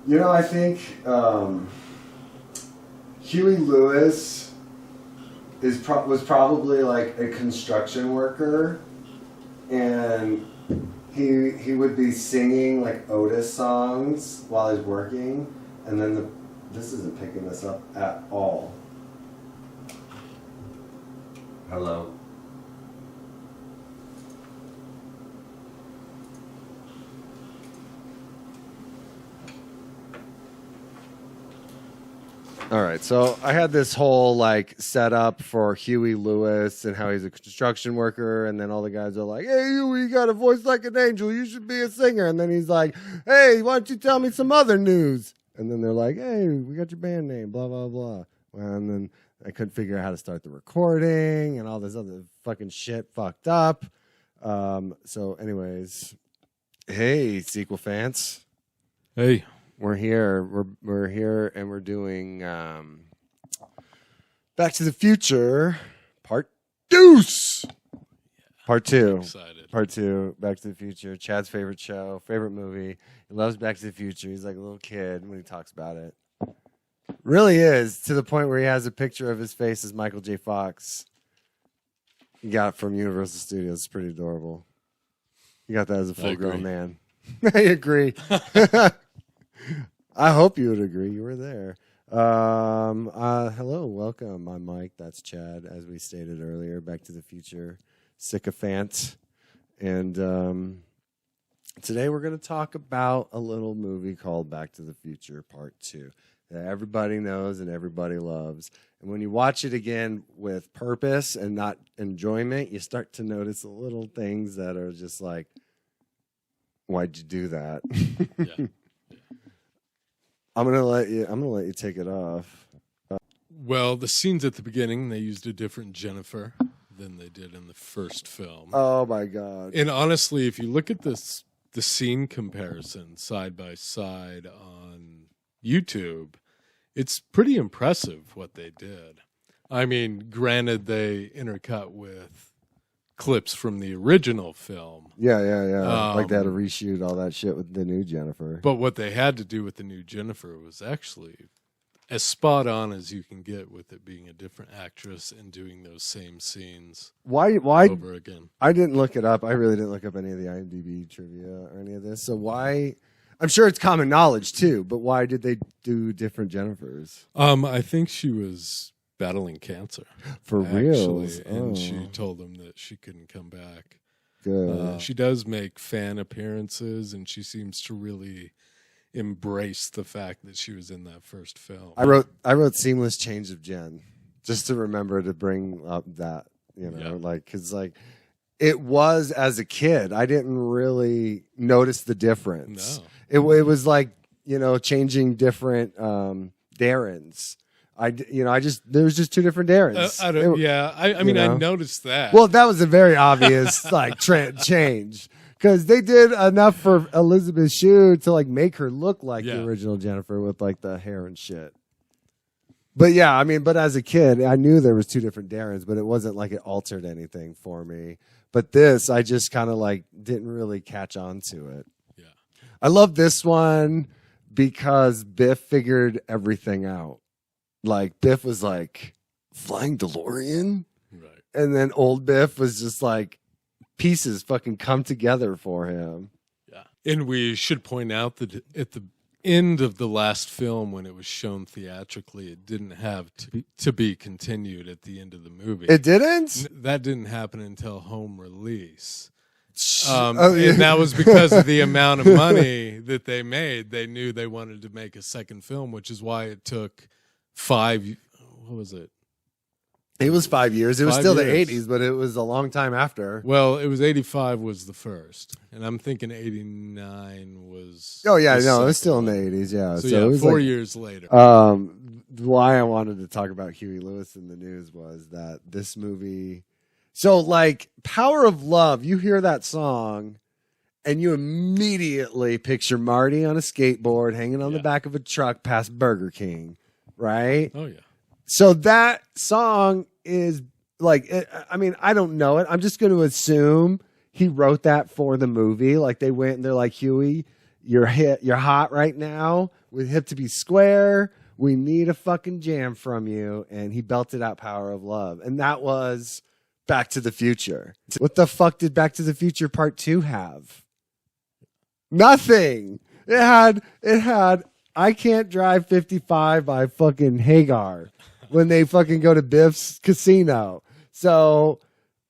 I think Huey Lewis was probably like a construction worker, and he would be singing like Otis songs while he's working, and then this isn't picking this up at all. Hello. All right, so I had this whole like setup for Huey Lewis and how he's a construction worker, and then all the guys are like, "Hey, you got a voice like an angel. You should be a singer." And then he's like, "Hey, why don't you tell me some other news?" And then they're like, "Hey, we got your band name, blah blah blah." And then I couldn't figure out how to start the recording, and all this other fucking shit fucked up. So, anyways, hey, sequel fans. Hey. We're here. We're here, and we're doing Back to the Future Part Deuce. Part 2. Excited. Part 2. Back to the Future. Chad's favorite show, favorite movie. He loves Back to the Future. He's like a little kid when he talks about it. Really is, to the point where he has a picture of his face as Michael J. Fox. He got it from Universal Studios. It's pretty adorable. He got that as a full-grown man. I agree. I hope you would agree. You were there. Hello, welcome. I'm Mike. That's Chad, as we stated earlier. Back to the Future sycophant. And today we're going to talk about a little movie called Back to the Future Part 2 that everybody knows and everybody loves. And when you watch it again with purpose and not enjoyment, you start to notice the little things that are just like, why'd you do that? Yeah. I'm gonna let you take it off. Well, the scenes at the beginning, they used a different Jennifer than they did in the first film. Oh my god! And honestly, if you look at the scene comparison side by side on YouTube, it's pretty impressive what they did. I mean, granted, they intercut with clips from the original film. Yeah. Like they had to reshoot all that shit with the new Jennifer. But what they had to do with the new Jennifer was actually as spot on as you can get with it being a different actress and doing those same scenes why over again. I didn't look it up. I really didn't look up any of the IMDb trivia or any of this. So why? I'm sure it's common knowledge too, but why did they do different Jennifers? I think she was battling cancer. For real? And she told them that she couldn't come back. Good. She does make fan appearances, and she seems to really embrace the fact that she was in that first film. I wrote seamless change of Jen just to remember to bring up that, because it was, as a kid, I didn't really notice the difference. No. It was like, changing different Darrens. There was just two different Darrens. I noticed that. Well, that was a very obvious change, because they did enough for Elizabeth Shue to make her look like the original Jennifer with the hair and shit. But yeah, but as a kid, I knew there was two different Darrens, but it wasn't like it altered anything for me. But this, I just kind of didn't really catch on to it. Yeah, I love this one because Biff figured everything out. Biff was flying DeLorean, right? And then old Biff was just pieces fucking come together for him. Yeah, and we should point out that at the end of the last film, when it was shown theatrically, it didn't have to be continued at the end of the movie. It didn't? That didn't happen until home release. Yeah. And that was because of the amount of money that they made. They knew they wanted to make a second film, which is why it took 5. What was it? It was 5 years. It was 5 still years. the 80s, but it was a long time after. Well, it was 85 was the first, and I'm thinking 89 was. Oh yeah, the no, it was second still in one. the 80s. Yeah, So, it was 4 years later. Why I wanted to talk about Huey Lewis in the news was that this movie. So Power of Love, you hear that song, and you immediately picture Marty on a skateboard hanging on the back of a truck past Burger King, right? Oh yeah. So that song is I don't know it. I'm just going to assume he wrote that for the movie. They went and they're like, Huey, You're hot right now with hip to be square. We need a fucking jam from you. And he belted out Power of Love. And that was Back to the Future. What the fuck did Back to the Future Part 2 have? Nothing. It had I Can't Drive 55 by fucking Hagar when they fucking go to Biff's casino. So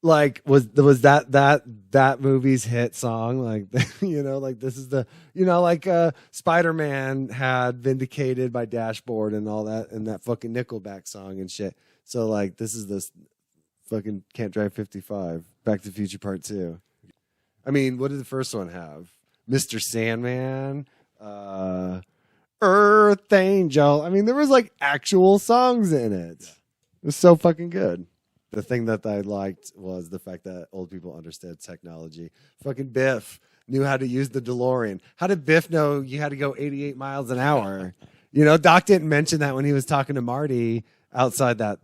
like was that movie's hit song, like like this is the like Spider-Man had Vindicated by Dashboard and all that, and that fucking Nickelback song and shit. So like this is this fucking Can't Drive 55, Back to the Future Part 2. I mean, what did the first one have? Mr. Sandman, Earth Angel. I mean, there was like actual songs in it. It was so fucking good. The thing that I liked was the fact that old people understood technology. Fucking Biff knew how to use the DeLorean. How did Biff know you had to go 88 miles an hour? Doc didn't mention that when he was talking to Marty outside that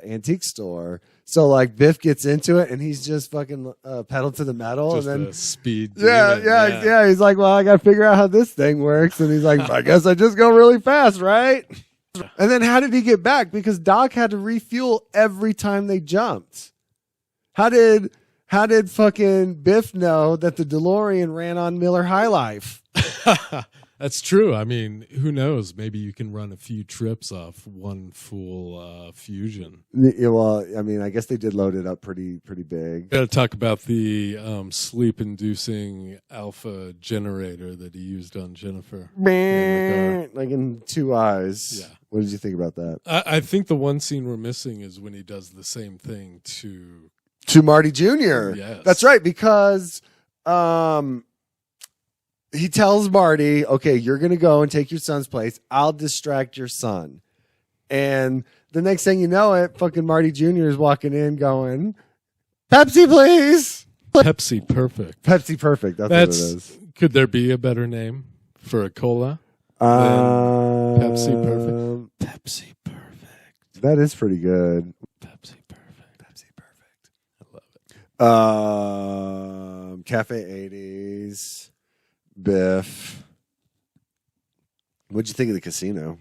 antique store. So like Biff gets into it and he's just fucking pedal to the metal, just and then speed. Yeah. He's like, well, I got to figure out how this thing works, and he's like, I guess I just go really fast, right? And then how did he get back? Because Doc had to refuel every time they jumped. How did fucking Biff know that the DeLorean ran on Miller High Life? That's true. I mean, who knows? Maybe you can run a few trips off one full fusion. Yeah, well, I mean, I guess they did load it up pretty big. Got to talk about the sleep-inducing alpha generator that he used on Jennifer. Like in 2 eyes. Yeah. What did you think about that? I think the one scene we're missing is when he does the same thing to Marty Jr. Yes. That's right, because he tells Marty, okay, you're going to go and take your son's place. I'll distract your son. And the next thing you know it, fucking Marty Jr. is walking in going, Pepsi, please. Pepsi Perfect. Pepsi Perfect. That's what it is. Could there be a better name for a cola than Pepsi Perfect? Pepsi Perfect. That is pretty good. Pepsi Perfect. Pepsi Perfect. I love it. Cafe 80s. Biff. What'd you think of the casino?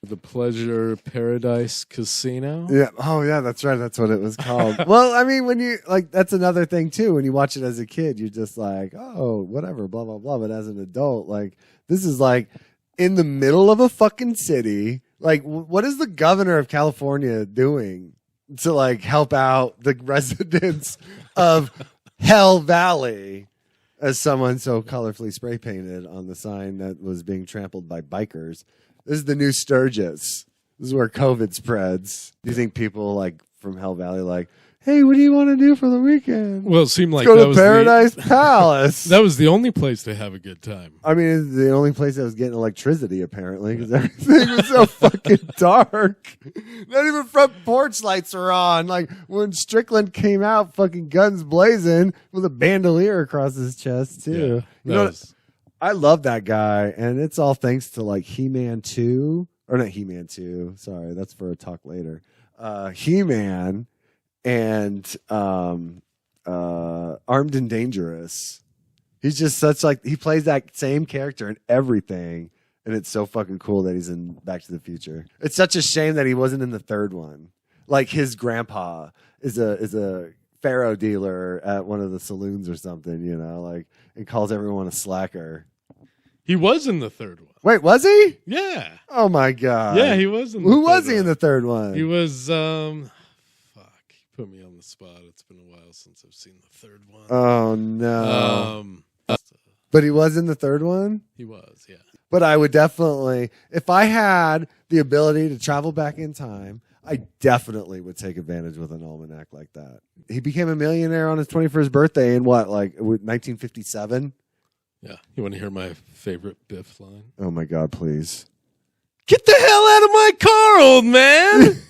The Pleasure Paradise Casino? Yeah. Oh, yeah, that's right. That's what it was called. Well, I mean, when you, like, that's another thing, too. When you watch it as a kid, you're just like, oh, whatever, blah, blah, blah. But as an adult, like, this is like in the middle of a fucking city. Like, what is the governor of California doing to, like, help out the residents of Hell Valley? As someone so colorfully spray painted on the sign that was being trampled by bikers. This is the new Sturgis. This is where COVID spreads. Do you think people like from Hell Valley like, hey, what do you want to do for the weekend? Well, it seemed like Let's go that to was Paradise Palace. That was the only place to have a good time. I mean, it's the only place that was getting electricity, apparently, because everything was so fucking dark. Not even front porch lights are on. Like, when Strickland came out, fucking guns blazing, with a bandolier across his chest, too. Yeah, You know what? I love that guy, and it's all thanks to, like, He-Man 2. Or not He-Man 2. Sorry, that's for a talk later. He-Man and Armed and Dangerous. He's just such like he plays that same character in everything, and it's so fucking cool that he's in Back to the Future. It's such a shame that he wasn't in the third one. Like his grandpa is a faro dealer at one of the saloons or something, you know, like and calls everyone a slacker. He was in the third one. Wait, was he? Yeah. Oh my god. Yeah, he was in the Who third was he one. in the third one? He was he put me on the spot. It's been a while since I've seen the third one. Oh no. But he was in the third one? He was, yeah. But I would definitely, if I had the ability to travel back in time, I definitely would take advantage with an almanac like that. He became a millionaire on his 21st birthday in what, like 1957? Yeah. You want to hear my favorite Biff line? Oh my God, please. Get the hell out of my car, old man!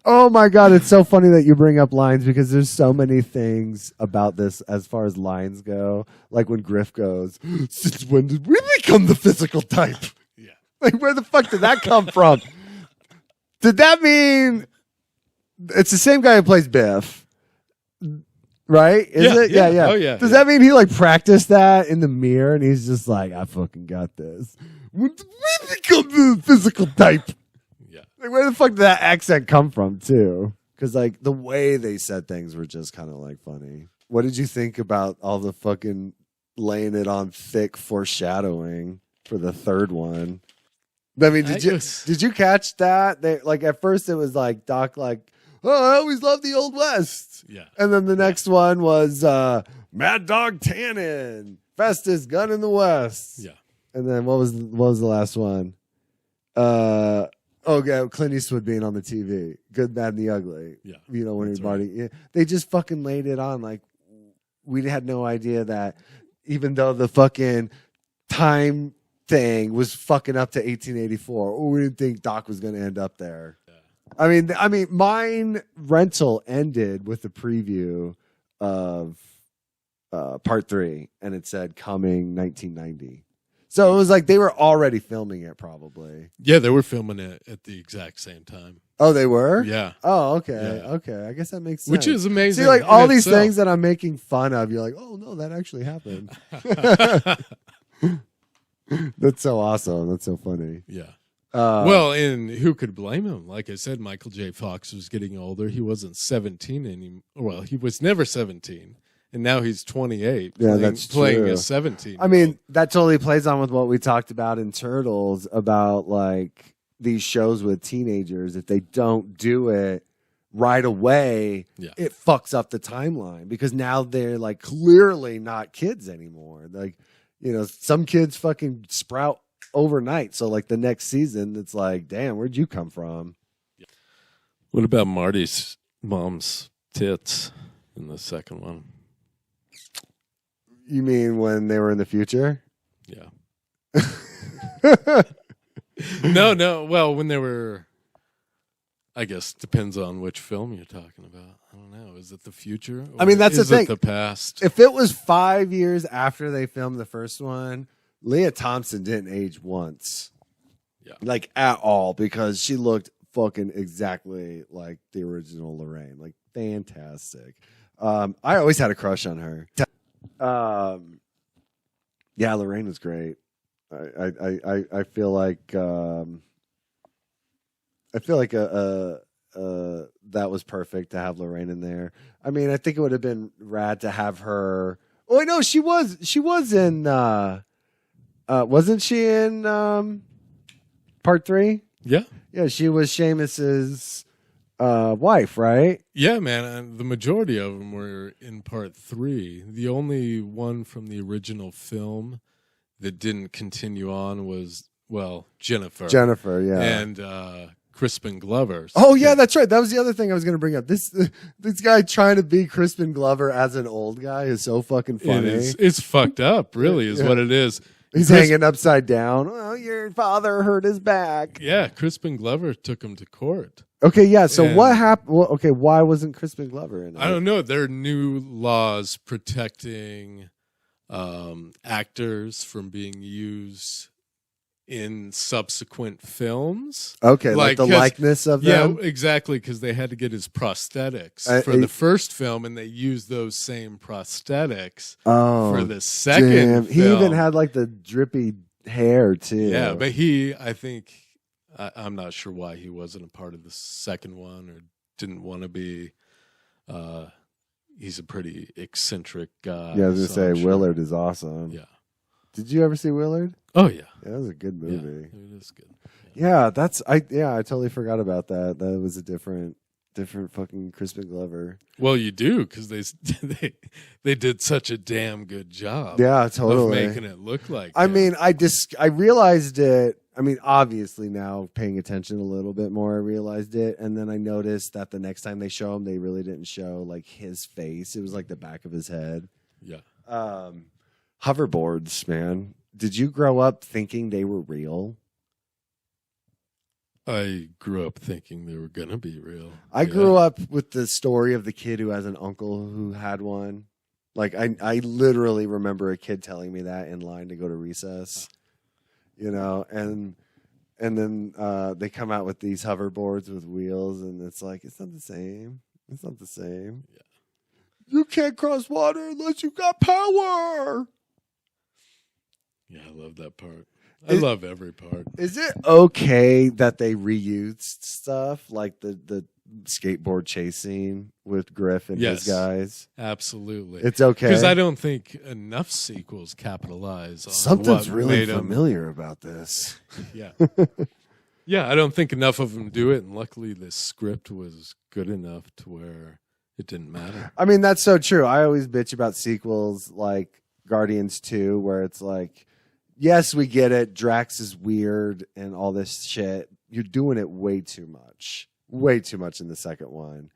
Oh my God, it's so funny that you bring up lines because there's so many things about this as far as lines go. Like when Griff goes, since when did we become the physical type? Yeah. Like where the fuck did that come from? Did that mean it's the same guy who plays Biff? Right? Is it? Yeah. Yeah. Oh, yeah. Does that mean he like practiced that in the mirror and he's just like, I fucking got this? When we become the physical type. Yeah. Like, where the fuck did that accent come from, too? Because like the way they said things were just kind of like funny. What did you think about all the fucking laying it on thick foreshadowing for the third one? I mean, did you catch that? They like at first it was like Doc like, oh, I always loved the Old West. Yeah. And then the next one was Mad Dog Tannen, fastest gun in the West. Yeah. And then what was the last one? Clint Eastwood being on the TV. Good, Bad, and the Ugly. Yeah. You know, when That's everybody they just fucking laid it on like we had no idea that even though the fucking time thing was fucking up to 1884, we didn't think Doc was going to end up there. Yeah. I mean, mine rental ended with a preview of part 3, and it said coming 1990. So it was like they were already filming it, probably. Yeah, they were filming it at the exact same time. Oh, they were? Yeah. Oh, okay. Yeah. Okay. I guess that makes sense. Which is amazing. See, like all these itself. things that I'm making fun of, you're like, oh, no, that actually happened. That's so awesome. That's so funny. Yeah. Well, and who could blame him? Like I said, Michael J. Fox was getting older. He wasn't 17 anymore. Well, he was never 17. And now he's 28. Yeah, that's playing true. a 17. I mean, that totally plays on with what we talked about in Turtles about like these shows with teenagers. If they don't do it right away, it fucks up the timeline because now they're like clearly not kids anymore. Like, you know, some kids fucking sprout overnight. So like the next season, it's like, damn, where'd you come from? What about Marty's mom's tits in the second one? You mean when they were in the future? Yeah. No. Well, when they were, I guess depends on which film you're talking about. I don't know. Is it the future? I mean, that's the thing. Is it the past? If it was 5 years after they filmed the first one, Leah Thompson didn't age once. Yeah. Like at all, because she looked fucking exactly like the original Lorraine. Like fantastic. I always had a crush on her. Yeah, Lorraine was great. I feel like that was perfect to have Lorraine in there. I mean, I think it would have been rad to have her. Oh, I know she was in. Wasn't she in part 3? Yeah. Yeah, she was Seamus's wife, right? Yeah, man. And the majority of them were in part 3. The only one from the original film that didn't continue on was, well, Jennifer. Jennifer, yeah. And Crispin Glover. Oh, yeah, that's right. That was the other thing I was going to bring up. This guy trying to be Crispin Glover as an old guy is so fucking funny. It's fucked up, really, is what it is. He's hanging upside down. Oh, your father hurt his back. Yeah, Crispin Glover took him to court. Okay, yeah. So what happened? Well, okay, why wasn't Crispin Glover in it? I don't know. There are new laws protecting actors from being used in subsequent films. Okay, like the likeness of them? Yeah, exactly, because they had to get his prosthetics for the first film, and they used those same prosthetics for the second film. He even had like the drippy hair, too. Yeah, but I think, I'm not sure why he wasn't a part of the second one or didn't want to be. He's a pretty eccentric guy. Yeah, I was going to say, Willard is awesome. Yeah. Did you ever see Willard? Oh, yeah. Yeah, that was a good movie. Yeah, it is good. Yeah, I totally forgot about that. That was a different fucking Crispin Glover. Well, you do, because they did such a damn good job. Yeah, totally. Of making it look like I mean, I realized it. I mean, obviously now paying attention a little bit more, I realized it. And then I noticed that the next time they show him, they really didn't show like his face. It was like the back of his head. Yeah. Hoverboards, man. Did you grow up thinking they were real? I grew up thinking they were going to be real. I grew up with the story of the kid who has an uncle who had one. Like, I literally remember a kid telling me that in line to go to recess. You know, and then they come out with these hoverboards with wheels, and it's like, it's not the same. It's not the same. Yeah. You can't cross water unless you got power. Yeah, I love that part. I love every part. Is it okay that they reused stuff like the skateboard chasing with Griff and his guys? Absolutely. It's okay. Because I don't think enough sequels capitalize on something's what really made familiar about this. Yeah. Yeah, I don't think enough of them do it, and luckily this script was good enough to where it didn't matter. I mean, that's so true. I always bitch about sequels like Guardians 2, where it's like, yes, we get it. Drax is weird and all this shit. You're doing it way too much in the second one.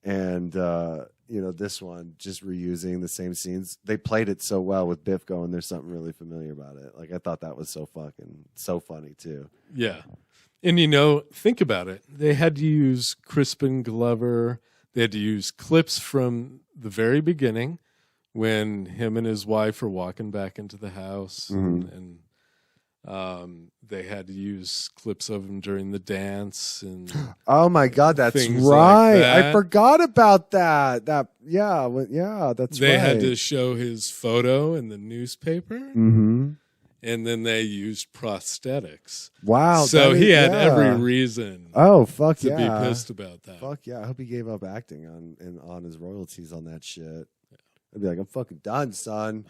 And, this one, just reusing the same scenes. They played it so well with Biff going, there's something really familiar about it. Like, I thought that was so funny, too. Yeah. And, think about it. They had to use Crispin Glover. They had to use clips from the very beginning when him and his wife are walking back into the house. And they had to use clips of him during the dance. And oh, my God, that's right. Like that. I forgot about that. That's they right. had to show his photo in the newspaper. Mm-hmm. And then they used prosthetics. Wow. So he had every reason to be pissed about that. Fuck yeah. I hope he gave up acting on his royalties on that shit. I'd be like, I'm fucking done, son.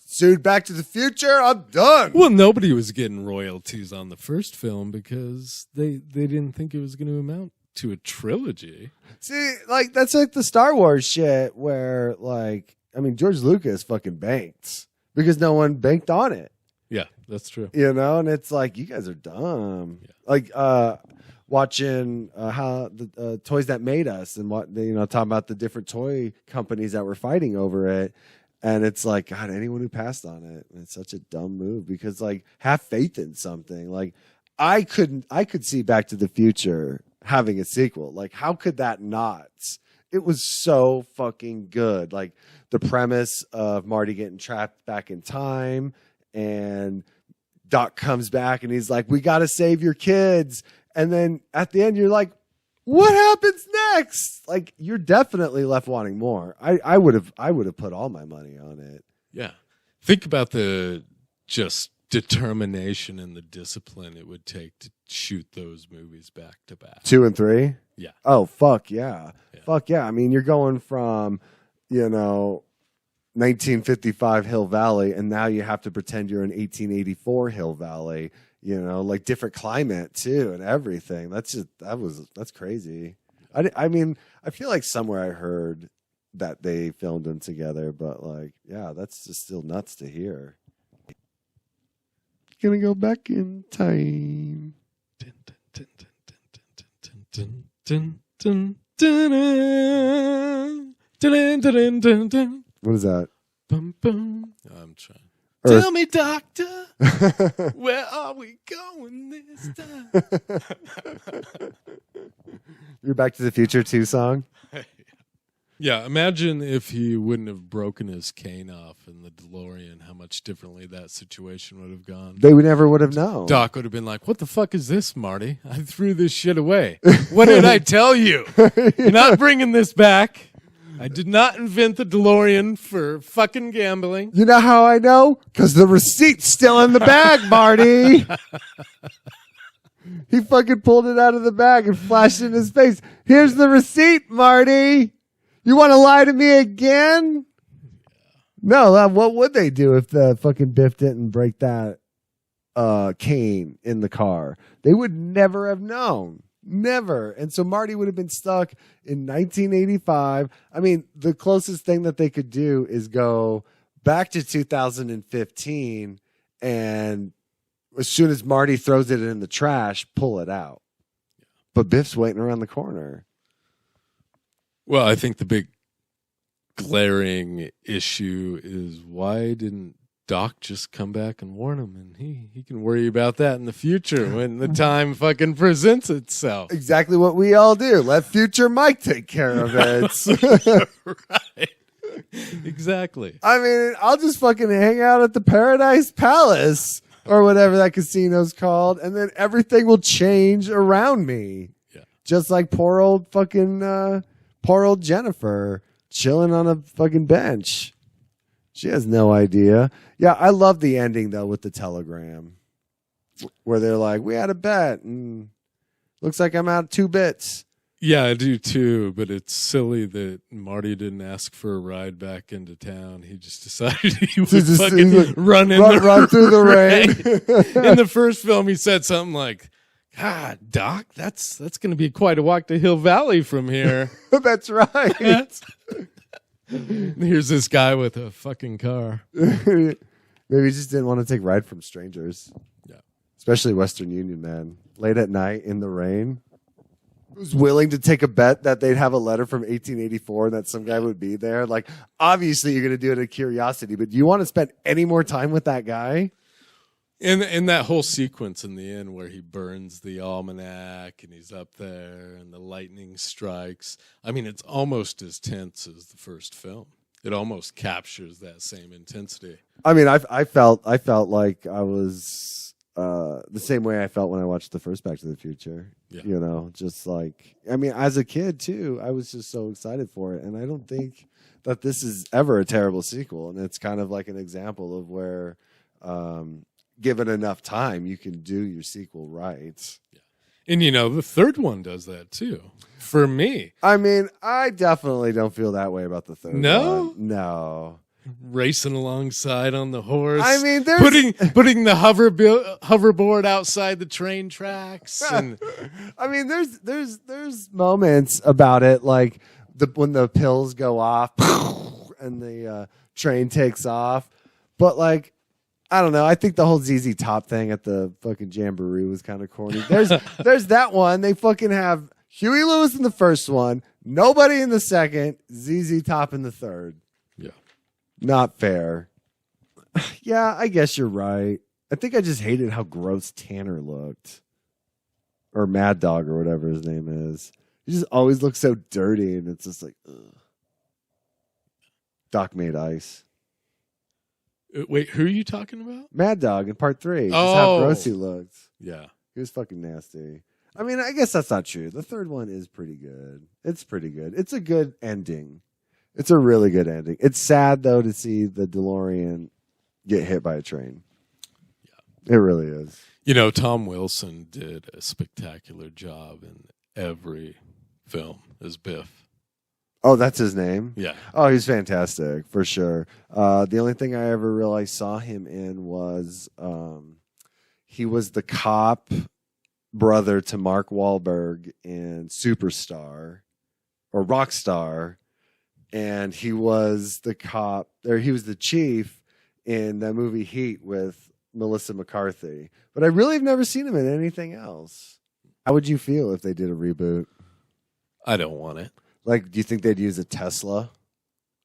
Sued Back to the Future, I'm done. Well, nobody was getting royalties on the first film because they didn't think it was going to amount to a trilogy. See, like, that's like the Star Wars shit where, like, I mean, George Lucas fucking banked because no one banked on it. Yeah, that's true. And it's like, you guys are dumb. Yeah. Like watching how the Toys That Made Us and what talking about the different toy companies that were fighting over it, and it's like, God, anyone who passed on it, it's such a dumb move because, like, have faith in something. Like, I could see Back to the Future having a sequel. Like, how could that not? It was so fucking good. Like, the premise of Marty getting trapped back in time. And Doc comes back and he's like, we got to save your kids. And then at the end, you're like, what happens next? Like, you're definitely left wanting more. I would have put all my money on it. Yeah. Think about the just determination and the discipline it would take to shoot those movies back to back. 2 and 3? Yeah. Oh, fuck yeah. Fuck yeah. I mean, you're going from, 1955 Hill Valley, and now you have to pretend you're in 1884 Hill Valley, like different climate too and everything. That's crazy. I mean, I feel like somewhere I heard that they filmed them together, but like, yeah, that's just still nuts to hear. Gonna go back in time. What is that? Bum, bum. I'm trying. Tell me, doctor, where are we going this time? Your Back to the Future 2 song? Yeah, imagine if he wouldn't have broken his cane off in the DeLorean, how much differently that situation would have gone. They never would have known. Doc would have been like, what the fuck is this, Marty? I threw this shit away. What did I tell you? You're not bringing this back. I did not invent the DeLorean for fucking gambling. You know how I know? Because the receipt's still in the bag, Marty. He fucking pulled it out of the bag and flashed it in his face. Here's the receipt, Marty. You want to lie to me again? No, what would they do if the fucking Biff didn't break that cane in the car? They would never have known. Never. And so Marty would have been stuck in 1985. I mean, the closest thing that they could do is go back to 2015 and as soon as Marty throws it in the trash, pull it out. But Biff's waiting around the corner. Well, I think the big glaring issue is why didn't Doc just come back and warn him, and he can worry about that in the future when the time fucking presents itself. Exactly what we all do. Let future Mike take care of it. Right. Exactly. I mean, I'll just fucking hang out at the Paradise Palace or whatever that casino's called, and then everything will change around me. Yeah. Just like poor old Jennifer. chilling on a fucking bench. She has no idea. Yeah, I love the ending though with the telegram, where they're like, "We had a bet, and looks like I'm out 2 bits." Yeah, I do too, but it's silly that Marty didn't ask for a ride back into town. He just decided he would fucking like, run through the rain. In the first film, he said something like, "God, Doc, that's going to be quite a walk to Hill Valley from here." That's right. Here's this guy with a fucking car. Maybe he just didn't want to take ride from strangers. Yeah, especially Western Union, man. Late at night in the rain. Was willing to take a bet that they'd have a letter from 1884 and that some guy would be there. Like, obviously, you're going to do it out of curiosity, but do you want to spend any more time with that guy? and that whole sequence in the end where he burns the almanac and he's up there and the lightning strikes. I mean, it's almost as tense as the first film. It almost captures that same intensity. I mean, I felt like I was the same way I felt when I watched the first Back to the Future. Yeah. You know, just like, I mean, as a kid too, I was just so excited for it. And I don't think that this is ever a terrible sequel. And it's kind of like an example of where, given enough time, you can do your sequel right. Yeah. And, you know, the third one does that too, for me. I mean, I definitely don't feel that way about the third No? one. No. Racing alongside on the horse. I mean, there's... putting the hoverboard outside the train tracks. And... I mean, there's moments about it, like when the pills go off and the train takes off. But, like, I don't know. I think the whole ZZ Top thing at the fucking Jamboree was kind of corny. There's that one. They fucking have Huey Lewis in the first one, nobody in the second, ZZ Top in the third. Yeah. Not fair. Yeah, I guess you're right. I think I just hated how gross Tanner looked. Or Mad Dog or whatever his name is. He just always looks so dirty, and it's just like, ugh. Doc made ice. Wait, who are you talking about? Mad Dog in part 3. Just Oh. how gross he looked. Yeah. He was fucking nasty. I mean, I guess that's not true. The third one is pretty good. It's pretty good. It's a good ending. It's a really good ending. It's sad, though, to see the DeLorean get hit by a train. Yeah. It really is. You know, Tom Wilson did a spectacular job in every film as Biff. Oh, that's his name? Yeah. Oh, he's fantastic, for sure. The only thing I ever really saw him in was he was the cop brother to Mark Wahlberg in Superstar or Rockstar, and he was the cop, or he was the chief in that movie Heat with Melissa McCarthy. But I really have never seen him in anything else. How would you feel if they did a reboot? I don't want it. Like, do you think they'd use a Tesla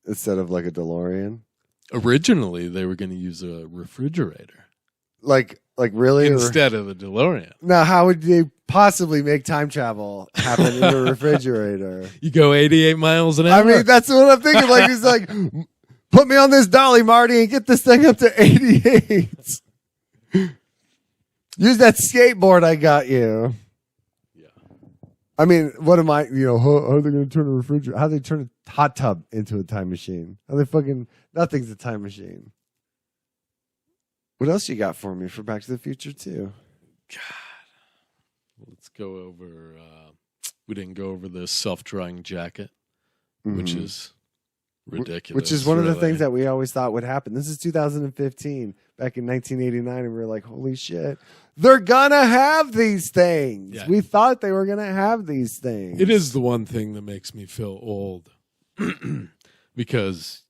instead of like a DeLorean? Originally, they were going to use a refrigerator. Like really? Instead of a DeLorean. Now, how would they possibly make time travel happen in a refrigerator? You go 88 miles an hour. I mean, that's what I'm thinking. Like, he's like, put me on this dolly, Marty, and get this thing up to 88. Use that skateboard I got you. Yeah. I mean, what am I, you know, how are they going to turn a refrigerator? How do they turn a hot tub into a time machine? How they fucking, nothing's a time machine. What else you got for me for Back to the Future 2? God. Let's go over, we didn't go over the self-drying jacket, which is ridiculous. Which is one of the things that we always thought would happen. This is 2015. Back in 1989, and we were like, holy shit, they're gonna have these things. Yeah. We thought they were gonna have these things. It is the one thing that makes me feel old because,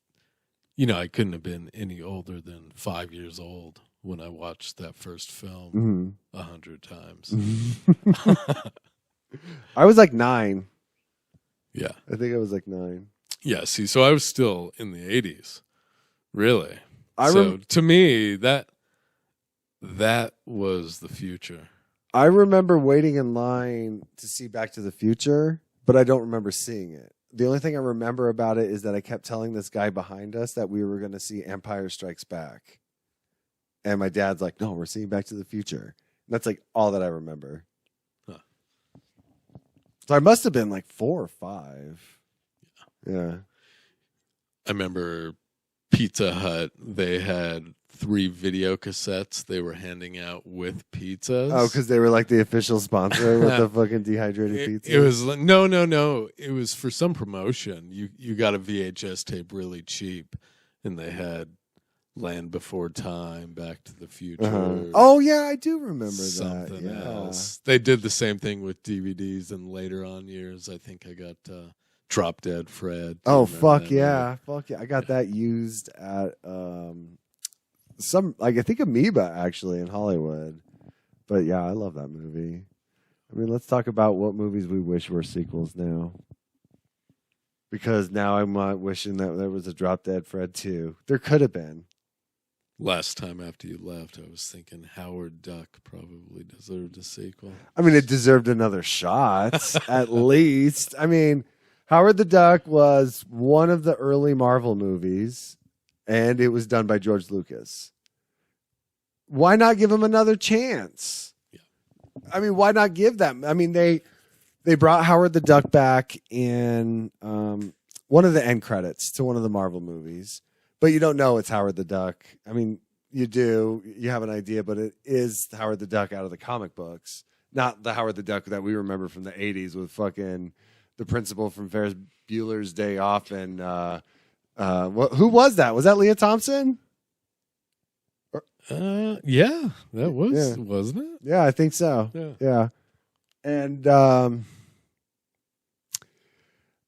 you know, I couldn't have been any older than 5 years old when I watched that first film 100 times. I was like 9. Yeah. I think I was like 9. Yeah, see, so I was still in the 80s, really. To me, that was the future. I remember waiting in line to see Back to the Future, but I don't remember seeing it. The only thing I remember about it is that I kept telling this guy behind us that we were going to see Empire Strikes Back. And my dad's like, no, we're seeing Back to the Future. And that's like all that I remember. Huh. So I must have been like 4 or 5. Yeah. I remember Pizza Hut, they had 3 video cassettes they were handing out with pizzas. Oh, because they were like the official sponsor with the fucking dehydrated pizza. It was no. It was for some promotion. You got a VHS tape really cheap, and they had Land Before Time, Back to the Future. Oh yeah, I do remember something that. Yeah. else. They did the same thing with DVDs, and later on years, I think I got Drop Dead Fred. Oh fuck yeah, I got that used at some, like, I think Amoeba actually in Hollywood. But yeah, I love that movie. I mean, let's talk about what movies we wish were sequels now. Because now I'm wishing that there was a Drop Dead Fred 2. There could have been. Last time after you left, I was thinking Howard Duck probably deserved a sequel. I mean, it deserved another shot, at least. I mean, Howard the Duck was one of the early Marvel movies, and it was done by George Lucas. Why not give him another chance? Yeah. I mean, why not give them? I mean, they brought Howard the Duck back in one of the end credits to one of the Marvel movies, but you don't know it's Howard the Duck. I mean, you do. You have an idea, but it is Howard the Duck out of the comic books, not the Howard the Duck that we remember from the 80s with fucking the principal from Ferris Bueller's Day Off and who was that? Was that Leah Thompson? Yeah, that was, wasn't it? Yeah, I think so. Yeah. And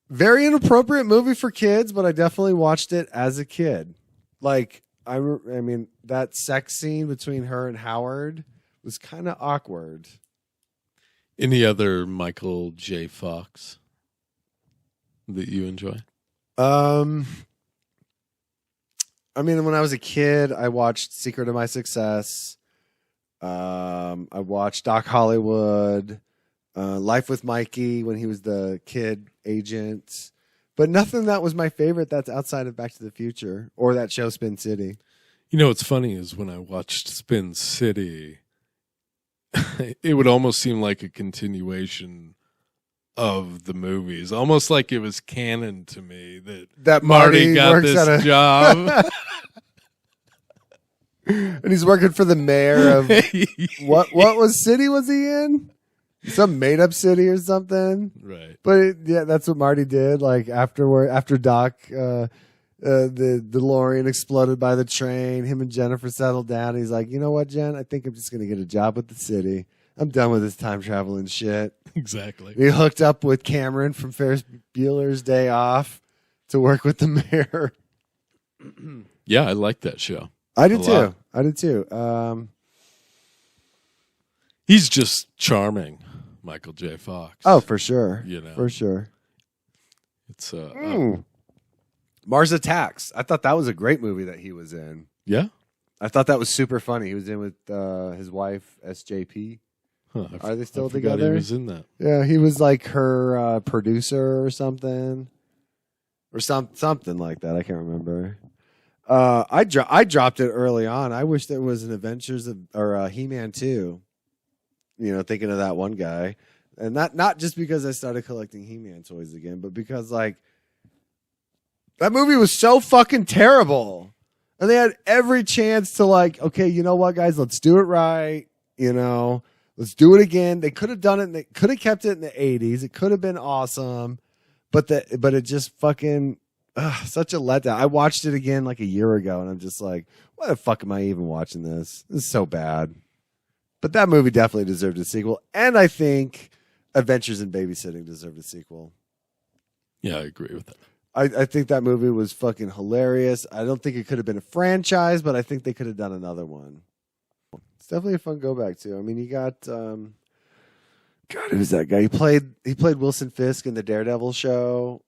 very inappropriate movie for kids, but I definitely watched it as a kid. Like, I mean, that sex scene between her and Howard was kind of awkward. Any other Michael J. Fox that you enjoy? I mean, when I was a kid, I watched Secret of My Success. I watched Doc Hollywood, Life with Mikey when he was the kid agent. But nothing that was my favorite that's outside of Back to the Future or that show Spin City. You know, what's funny is when I watched Spin City, it would almost seem like a continuation of the movies, almost like it was canon to me that Marty got this job. And he's working for the mayor of what city was he in? Some made up city or something. Right. But yeah, that's what Marty did. Like after Doc, the DeLorean exploded by the train. Him and Jennifer settled down. He's like, you know what, Jen? I think I'm just gonna get a job with the city. I'm done with this time traveling shit. Exactly. He hooked up with Cameron from Ferris Bueller's Day Off to work with the mayor. Yeah, I like that show. I did too. He's just charming, Michael J. Fox. Oh, for sure. You know, for sure. It's Mars Attacks. I thought that was a great movie that he was in. Yeah, I thought that was super funny. He was in with his wife SJP. Huh, Are they still I forgot together? He was in that. Yeah, he was like her producer or something, or something like that. I can't remember. I dropped it early on. I wish there was an Adventures or He-Man 2. You know, thinking of that one guy, and not just because I started collecting He-Man toys again, but because like that movie was so fucking terrible, and they had every chance to like, okay, you know what, guys, let's do it right. You know, let's do it again. They could have done it. They could have kept it in the 80s. It could have been awesome, but it just fucking. Such a letdown. I watched it again like a year ago, and I'm just like, why the fuck am I even watching this? This is so bad. But that movie definitely deserved a sequel, and I think Adventures in Babysitting deserved a sequel. Yeah, I agree with that. I think that movie was fucking hilarious. I don't think it could have been a franchise, but I think they could have done another one. It's definitely a fun go back to. I mean, you got God, who's that guy? He played Wilson Fisk in the Daredevil show.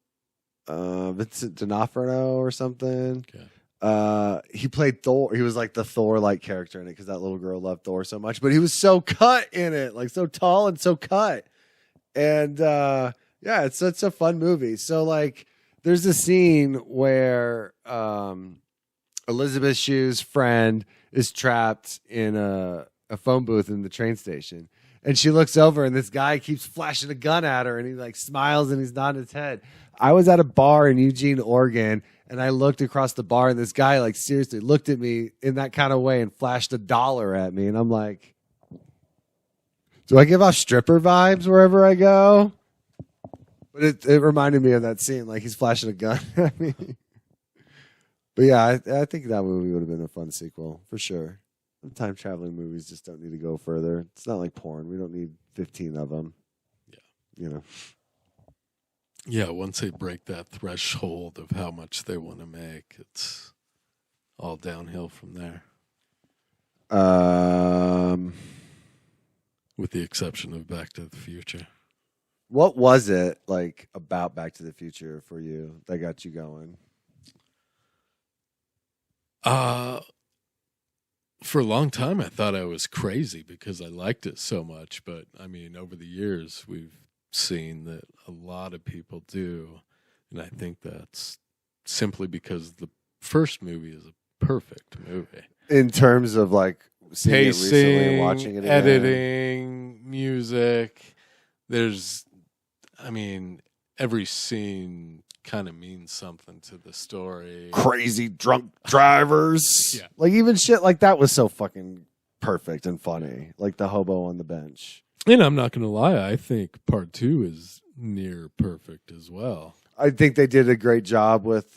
Vincent D'Onofrio or something. Okay. He played Thor. He was like the Thor-like character in it because that little girl loved Thor so much. But he was so cut in it, like so tall and so cut. And yeah, it's such a fun movie. So like, there's a scene where Elizabeth Shue's friend is trapped in a phone booth in the train station. And she looks over, and this guy keeps flashing a gun at her, and he like smiles and he's nodding his head. I was at a bar in Eugene, Oregon, And I looked across the bar, and this guy like seriously looked at me in that kind of way and flashed $1 at me. And I'm like, do I give off stripper vibes wherever I go? But it reminded me of that scene, like he's flashing a gun at me. But yeah, I think that movie would have been a fun sequel for sure. Time traveling movies just don't need to go further. It's not like porn. We don't need 15 of them. Yeah. You know. Yeah, once they break that threshold of how much they want to make, it's all downhill from there. With the exception of Back to the Future. What was it like about Back to the Future for you that got you going? For a long time, I thought I was crazy because I liked it so much. But, I mean, over the years, we've seen that a lot of people do. And I think that's simply because the first movie is a perfect movie. In terms of, like, seeing it recently and watching it again? Editing, music. There's, I mean, every scene kind of means something to the story. Crazy drunk drivers. Yeah. Like, even shit like that was so fucking perfect and funny. Like the hobo on the bench. And I'm not going to lie, I think part 2 is near perfect as well. I think they did a great job with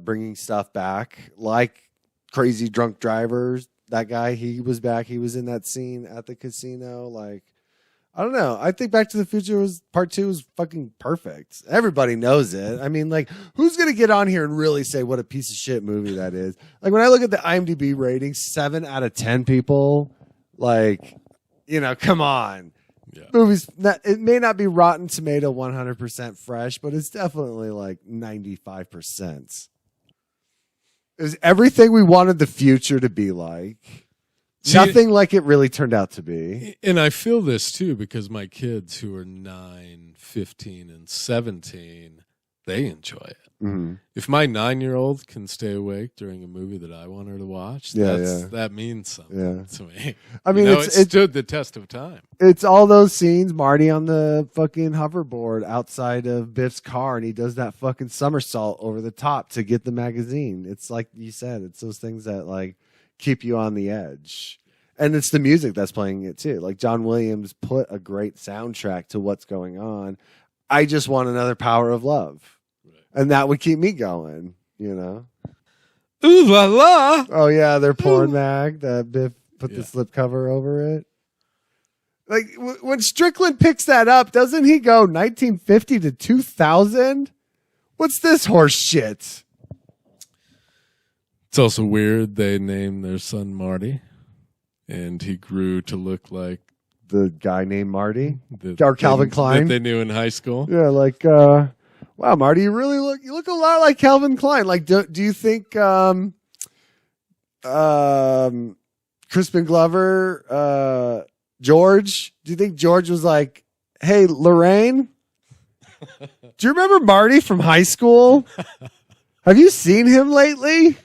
bringing stuff back, like crazy drunk drivers. That guy, he was back. He was in that scene at the casino. Like, I don't know. I think Back to the Future was part 2 was fucking perfect. Everybody knows it. I mean, like, who's going to get on here and really say what a piece of shit movie that is? Like, when I look at the IMDb ratings, 7 out of 10 people, like, you know, come on. Yeah. Movies, it may not be Rotten Tomato 100% fresh, but it's definitely like 95%. It was everything we wanted the future to be like. Nothing like it really turned out to be. And I feel this too because my kids who are 9, 15, and 17, they enjoy it. Mm-hmm. If my 9-year-old can stay awake during a movie that I want her to watch, that means something to me. I mean, it stood the test of time. It's all those scenes, Marty on the fucking hoverboard outside of Biff's car, and he does that fucking somersault over the top to get the magazine. It's like you said, it's those things that like keep you on the edge. And it's the music that's playing it too. Like John Williams put a great soundtrack to what's going on. I just want another Power of Love. Right. And that would keep me going, you know? Ooh la la. Oh yeah, their porn mag that Biff put the slipcover over it. Like when Strickland picks that up, doesn't he go 1950 to 2000? What's this horse shit? It's also weird they named their son Marty, and he grew to look like the guy named Marty or Calvin Klein that they knew in high school. Yeah, like wow, Marty, you look a lot like Calvin Klein. Like, do you think Crispin Glover, George? Do you think George was like, "Hey, Lorraine, do you remember Marty from high school? Have you seen him lately?"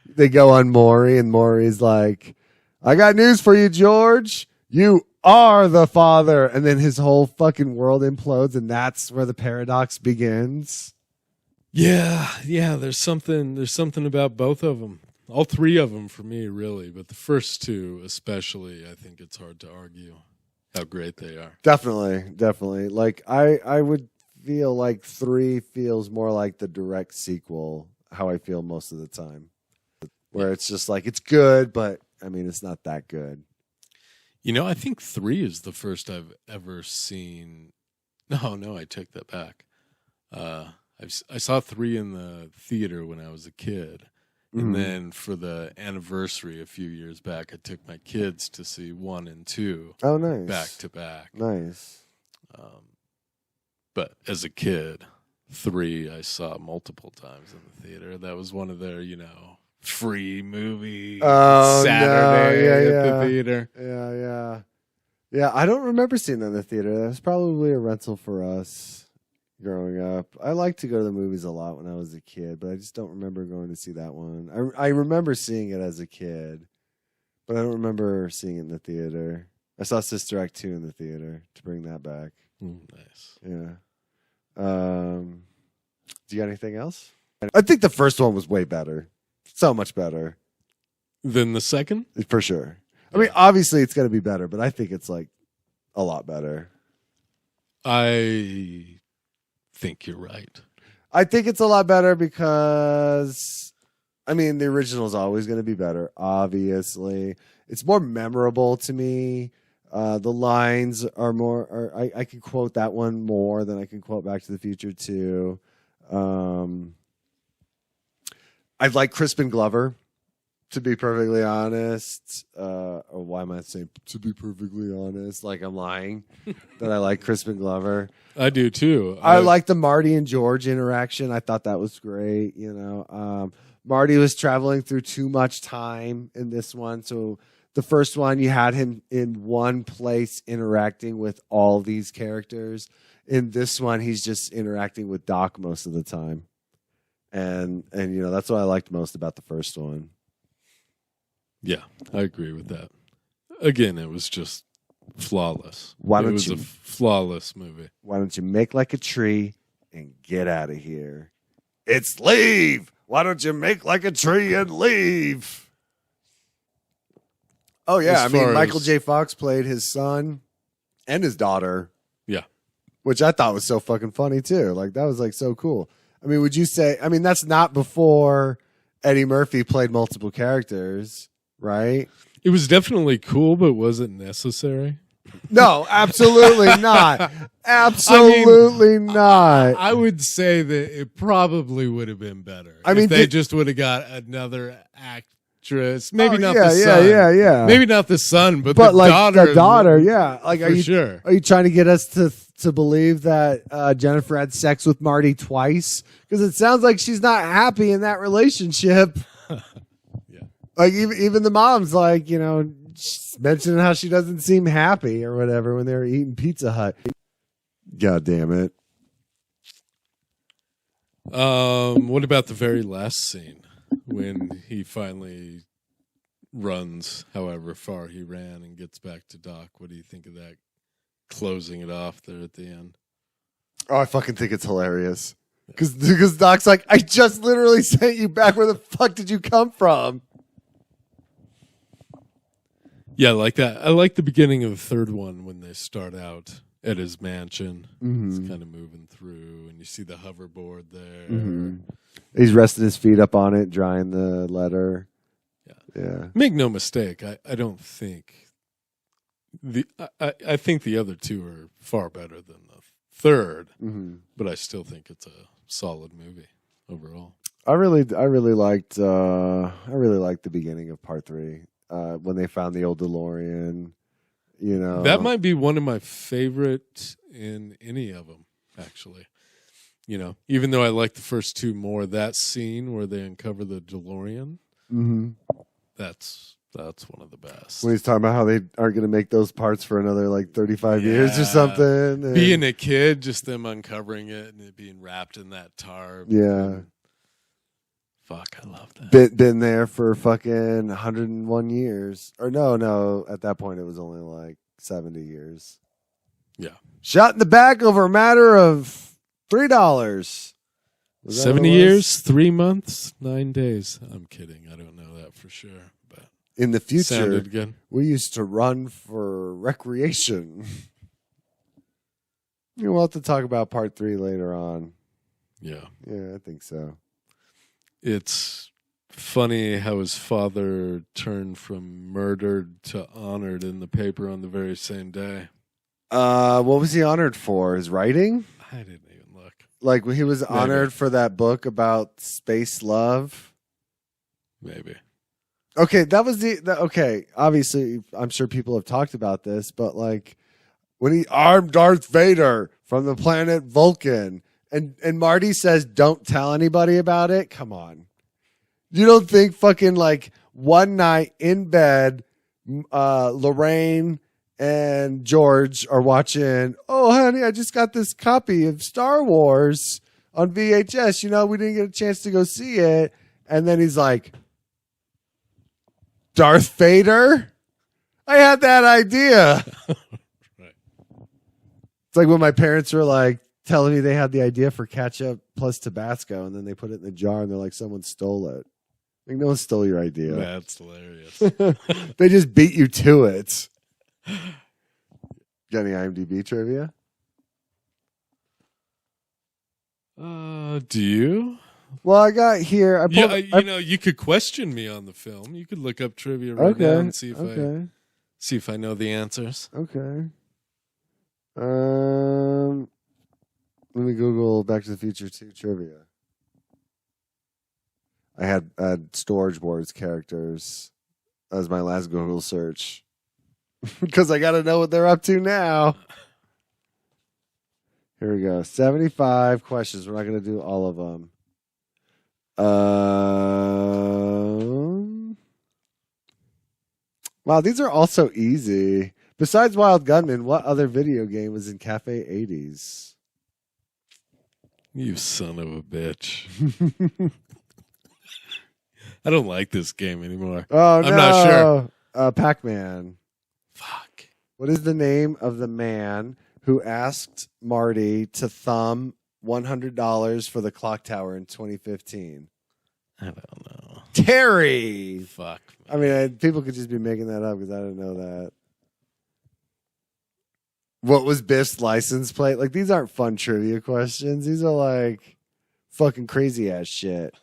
They go on Maury, and Maury's like, "I got news for you, George. You are the father." And then his whole fucking world implodes, and that's where the paradox begins. Yeah. There's something about both of them. All three of them for me, really. But the first two, especially, I think it's hard to argue how great they are. Definitely. Like, I would feel like 3 feels more like the direct sequel, how I feel most of the time. Where it's just like, it's good, but, I mean, it's not that good. You know, I think 3 is the first I've ever seen. No, I take that back. I saw 3 in the theater when I was a kid. And then for the anniversary a few years back, I took my kids to see 1 and 2. Oh, nice. Back to back. Nice. But as a kid, 3 I saw multiple times in the theater. That was one of their, free movie Saturday at the theater. Yeah, I don't remember seeing that in the theater. That was probably a rental for us growing up. I liked to go to the movies a lot when I was a kid, but I just don't remember going to see that one. I remember seeing it as a kid, but I don't remember seeing it in the theater. I saw Sister Act 2 in the theater, to bring that back. Nice. Yeah. Do you got anything else? I think the first one was way better. So much better. Than the second? For sure. I mean, obviously it's going to be better, but I think it's like a lot better. I think you're right. I think it's a lot better because, I mean, the original is always going to be better, obviously. It's more memorable to me. The lines are more, I can quote that one more than I can quote Back to the Future 2. I like Crispin Glover, to be perfectly honest. Or why am I saying to be perfectly honest? Like I'm lying that I like Crispin Glover. I do too. I like the Marty and George interaction. I thought that was great. Marty was traveling through too much time in this one. So the first one, you had him in one place interacting with all these characters. In this one, he's just interacting with Doc most of the time. And that's what I liked most about the first one. Yeah, I agree with that. Again, it was just flawless. It was a flawless movie. Why don't you make like a tree and get out of here? It's leave. Why don't you make like a tree and leave? Oh, yeah. Michael J. Fox played his son and his daughter. Yeah. Which I thought was so fucking funny, too. Like, that was, like, so cool. I mean, would you say... I mean, that's not before Eddie Murphy played multiple characters, right? It was definitely cool, but was it necessary? No, absolutely not. Absolutely not. I would say that it probably would have been better. If they just would have got another actress. Maybe not the son. Yeah. Maybe not the son, but the like daughter. The daughter, yeah. Like, are you trying to get us to believe that Jennifer had sex with Marty twice? Because it sounds like she's not happy in that relationship. Yeah. Like even the mom's like, she's mentioning how she doesn't seem happy or whatever when they were eating Pizza Hut. God damn it. What about the very last scene when he finally runs however far he ran and gets back to Doc? What do you think of that? Closing it off there at the end. Oh, I fucking think it's hilarious. Because Doc's like, I just literally sent you back. Where the fuck did you come from? Yeah, I like that. I like the beginning of the third one when they start out at his mansion. Mm-hmm. It's kind of moving through, and you see the hoverboard there. Mm-hmm. He's resting his feet up on it, drying the letter. Yeah. Make no mistake, I don't think I think the other two are far better than the third, but I still think it's a solid movie overall. I really liked the beginning of part 3 when they found the old DeLorean. That might be one of my favorite in any of them, actually. Even though I like the first two more, that scene where they uncover the DeLorean, that's one of the best. When he's talking about how they aren't going to make those parts for another 35 years or something. And being a kid, just them uncovering it and it being wrapped in that tarp. Yeah. Fuck, I love that. Been there for fucking 101 years. Or no, at that point it was only 70 years. Yeah. Shot in the back over a matter of $3. 70 years, 3 months, 9 days. I'm kidding. I don't know that for sure. But in the future, sounded good. We used to run for recreation. We'll have to talk about part 3 later on. Yeah. Yeah, I think so. It's funny how his father turned from murdered to honored in the paper on the very same day. What was he honored for? His writing? I didn't even look. Like when he was honored for that book about space love? Maybe. Okay, that was okay. Obviously, I'm sure people have talked about this, but when he armed Darth Vader from the planet Vulcan, and Marty says, "Don't tell anybody about it." Come on, you don't think fucking one night in bed, Lorraine and George are watching. Oh, honey, I just got this copy of Star Wars on VHS. We didn't get a chance to go see it, and then he's like, Darth Vader? I had that idea. Right. It's like when my parents were like, telling me they had the idea for ketchup plus Tabasco, and then they put it in the jar, and they're like, someone stole it. Like, no one stole your idea. That's hilarious. They just beat you to it. Got any IMDb trivia? Do you? Well, I got here. You could question me on the film. You could look up trivia right now and see if I know the answers. Okay. Let me Google Back to the Future 2 trivia. I had storage boards characters. That was my last Google search. Because I got to know what they're up to now. Here we go. 75 questions. We're not going to do all of them. Wow, these are also easy. Besides Wild Gunman, what other video game was in Cafe 80s? You son of a bitch. I don't like this game anymore. Oh, no. I'm not sure. Pac-Man. Fuck. What is the name of the man who asked Marty to thumb $100 for the clock tower in 2015? I don't know. Terry. Fuck. I mean, people could just be making that up because I didn't know that. What was Biff's license plate? Like, these aren't fun trivia questions. These are like fucking crazy ass shit.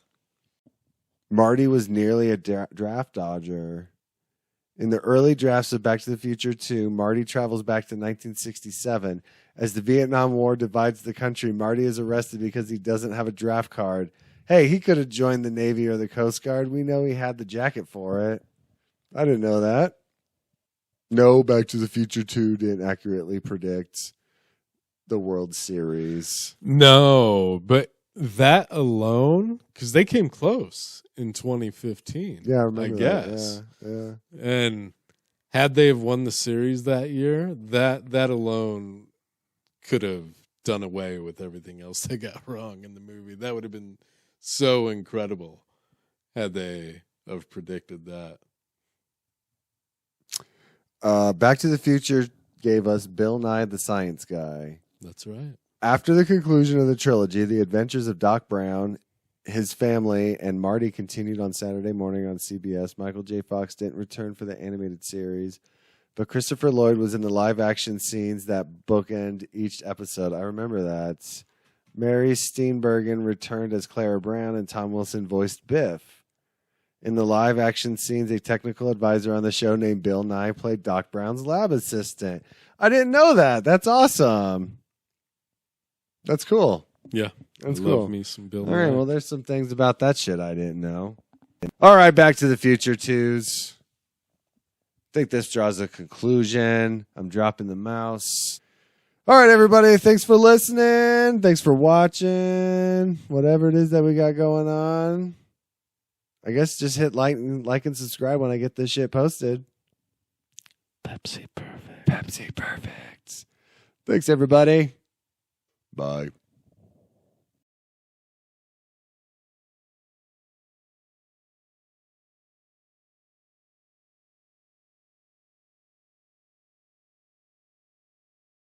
Marty was nearly a draft dodger. In the early drafts of Back to the Future 2, Marty travels back to 1967. As the Vietnam War divides the country, Marty is arrested because he doesn't have a draft card. Hey, he could have joined the Navy or the Coast Guard. We know he had the jacket for it. I didn't know that. No, Back to the Future 2 didn't accurately predict the World Series. No, but that alone, because they came close in 2015. Yeah, I remember that. guess. Yeah. And had they have won the series that year, that alone could have done away with everything else they got wrong in the movie. That would have been so incredible had they have predicted that. Back to the Future gave us Bill Nye the Science Guy. That's right. After the conclusion of the trilogy, the adventures of Doc Brown, his family, and Marty continued on Saturday morning on CBS. Michael J. Fox didn't return for the animated series, but Christopher Lloyd was in the live-action scenes that bookend each episode. I remember that. Mary Steenburgen returned as Clara Brown, and Tom Wilson voiced Biff. In the live-action scenes, a technical advisor on the show named Bill Nye played Doc Brown's lab assistant. I didn't know that. That's awesome. That's cool. Yeah. That's Love cool. me some Bill All right, Nye. well, there's some things about that shit I didn't know. All right, Back to the Future 2s. I think this draws a conclusion. I'm dropping the mouse. All right, everybody, thanks for listening. Thanks for watching. Whatever it is that we got going on. I guess just hit like and subscribe when I get this shit posted. Pepsi perfect. Pepsi perfect. Thanks, everybody. Bye.